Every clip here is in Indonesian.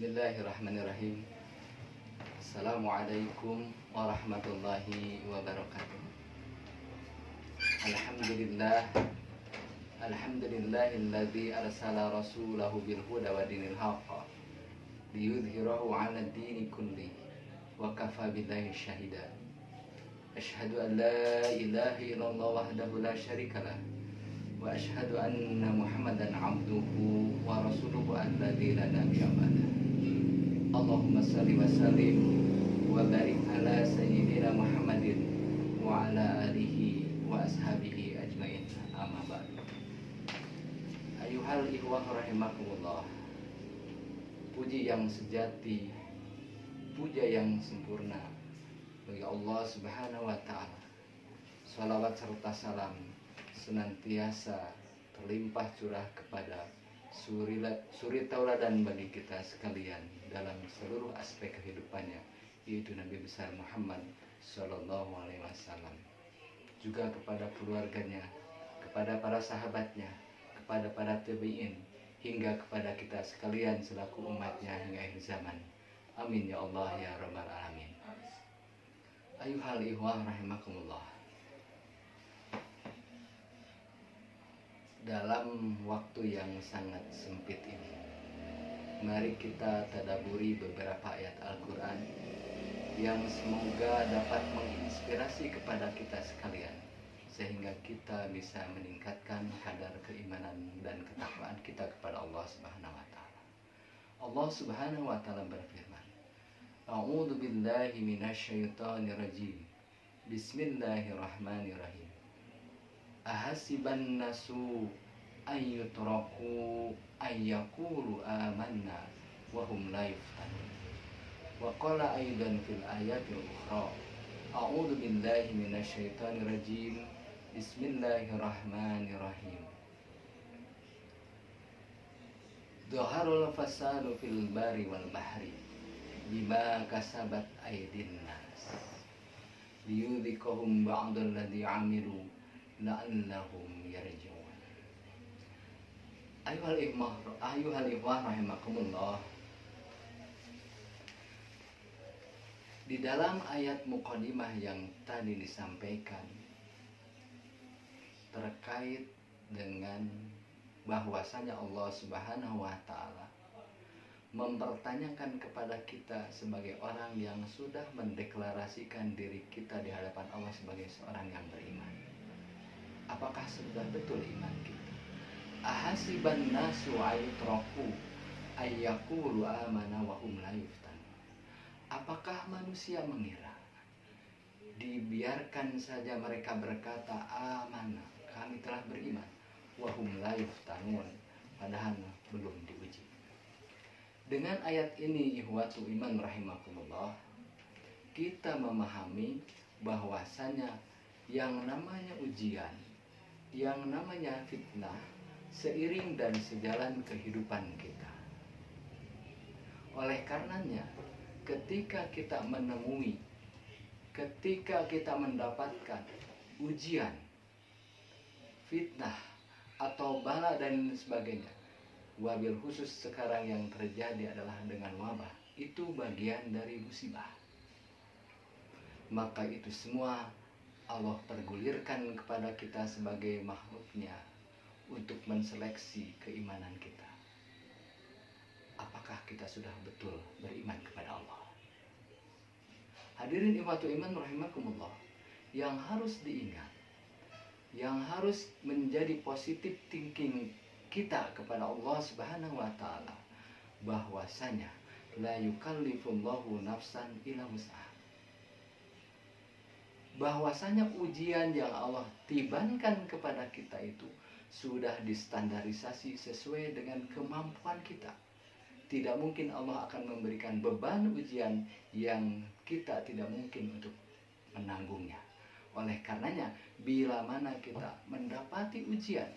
Bismillahirrahmanirrahim. Assalamualaikum warahmatullahi wabarakatuh. Alhamdulillah. Alhamdulillahilladzi arsala rasulahu bil huda wa dinil haqq liyudhhirahu 'ala ad-dini kulli wa kafa billahi syahida. Asyhadu an la ilaha illallah wahdahu la syarikalah wa asyhadu anna Muhammadan 'abduhu wa rasuluhu alladzi la nabiyya ba'dahu. Allahumma salli wa sallim wa barik ala sayyidina Muhammadin wa ala alihi wa ashabihi ajmain, amma ba'du. Ayuhal ikhwah rahimakumullah. Puji yang sejati, puja yang sempurna bagi Allah Subhanahu wa ta'ala. Salawat serta salam senantiasa terlimpah curah kepada suri tauladan bagi kita sekalian dalam seluruh aspek kehidupannya, yaitu Nabi besar Muhammad Sallallahu Alaihi Wasallam, juga kepada keluarganya, kepada para sahabatnya, kepada para tabi'in, hingga kepada kita sekalian selaku umatnya hingga akhir zaman. Amin ya Allah ya Rabbal Alamin. Ayuhal ikhwah rahimakumullah. Dalam waktu yang sangat sempit ini, mari kita tadaburi beberapa ayat Al-Quran yang semoga dapat menginspirasi kepada kita sekalian, sehingga kita bisa meningkatkan kadar keimanan dan ketakwaan kita kepada Allah Subhanahu wa ta'ala. Allah Subhanahu wa ta'ala berfirman, A'udzu billahi minasyaitonir rajim. Bismillahirrahmanirrahim. Ahasiban nasu ayyutraku ayyakulu amanna wa hum la yuftanun. Wa qala aidan fil ayati ukhra, a'udzu billahi minasyaitonir rajim. Bismillahirrahmanirrahim. Dhaharul fasadu fil bari wal bahri bima kasabat aydin nas liyudhiqahum ba'dal ladzi 'amilu la'allahum yarji'un. Ayuhal ikhwah rahimakumullah. Di dalam ayat muqaddimah yang tadi disampaikan terkait dengan bahwasanya Allah Subhanahu wa ta'ala mempertanyakan kepada kita sebagai orang yang sudah mendeklarasikan diri kita di hadapan Allah sebagai seorang yang beriman. Apakah sudah betul iman kita? Ahasiban nasu ayutraku ayyakulu amana wa hum la yuftanun. Apakah manusia mengira dibiarkan saja mereka berkata amanah, kami telah beriman, wa hum la yuftanun, padahal belum diuji. Dengan ayat ini ihwatu iman rahimakumullah, kita memahami bahwasanya yang namanya ujian, yang namanya fitnah seiring dan sejalan kehidupan kita. Oleh karenanya, ketika kita menemui, ketika kita mendapatkan ujian, fitnah atau bala dan sebagainya, wabil khusus sekarang yang terjadi adalah dengan wabah, itu bagian dari musibah. Maka itu semua Allah pergulirkan kepada kita sebagai makhluknya untuk menseleksi keimanan kita. Apakah kita sudah betul beriman kepada Allah? Hadirin ikhwatu iman rahimakumullah, yang harus diingat, yang harus menjadi positive thinking kita kepada Allah Subhanahu wa ta'ala, bahwasanya la yukallifullahu nafsan illa wus'aha. Bahwasanya ujian yang Allah tibankan kepada kita itu sudah distandarisasi sesuai dengan kemampuan kita. Tidak mungkin Allah akan memberikan beban ujian yang kita tidak mungkin untuk menanggungnya. Oleh karenanya, bila mana kita mendapati ujian,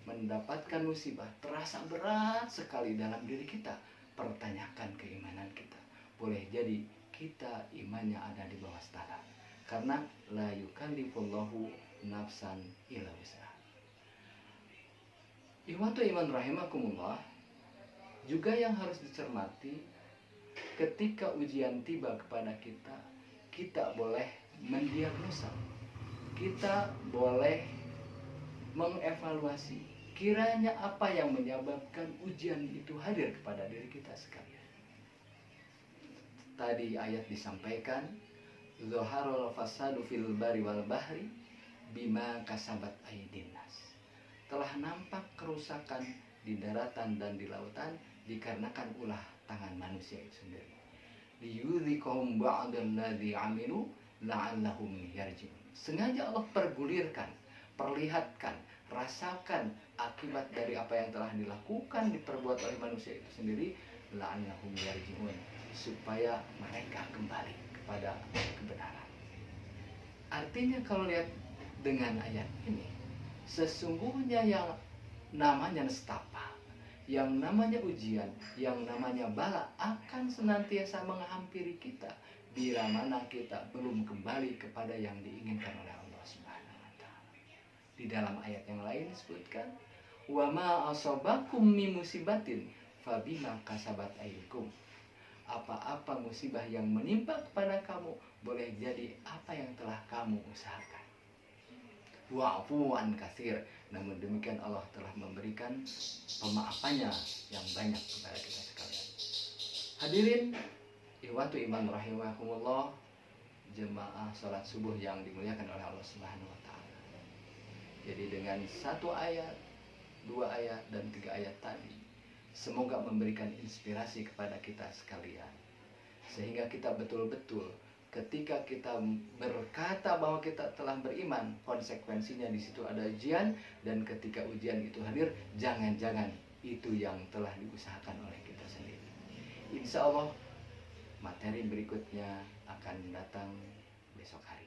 mendapatkan musibah, terasa berat sekali dalam diri kita, pertanyakan keimanan kita. Boleh jadi kita imannya ada di bawah standar. Karena la yukallifullahu nafsan illa wus'aha. Ikhwatu iman rahimakumullah, juga yang harus dicermati ketika ujian tiba kepada kita, kita boleh mendiagnosa, kita boleh mengevaluasi kiranya apa yang menyebabkan ujian itu hadir kepada diri kita sekalian. Tadi ayat disampaikan, Zoharul fasadu fil bari wal bahri bima kasabat aydin nas. Telah nampak kerusakan di daratan dan di lautan dikarenakan ulah tangan manusia itu sendiri. Liyudhiqahum ba'dalladzi amilu la'allahum yarji'un. Sengaja Allah pergulirkan, perlihatkan, rasakan akibat dari apa yang telah dilakukan, diperbuat oleh manusia itu sendiri, la'allahum yarji'un, supaya mereka kembali kepada kebenaran. Artinya kalau lihat dengan ayat ini, sesungguhnya yang namanya nestapa, yang namanya ujian, yang namanya bala akan senantiasa menghampiri kita bila mana kita belum kembali kepada yang diinginkan oleh Allah Subhanahu wa taala. Di dalam ayat yang lain disebutkan, wa ma asabakum min musibatin fabima kasabat aydikum. Apa-apa musibah yang menimpa kepada kamu boleh jadi apa yang telah kamu usahakan. Wa'fuwan katsir. Namun demikian Allah telah memberikan pemaafannya yang banyak kepada kita sekalian. Hadirin ikhwatu iman rahimakumullah, jemaah salat subuh yang dimuliakan oleh Allah Subhanahu wa taala. Jadi dengan satu ayat, dua ayat dan tiga ayat tadi, semoga memberikan inspirasi kepada kita sekalian, sehingga kita betul-betul ketika kita berkata bahwa kita telah beriman, konsekuensinya di situ ada ujian, dan ketika ujian itu hadir, jangan-jangan itu yang telah diusahakan oleh kita sendiri. Insya Allah materi berikutnya akan datang besok hari.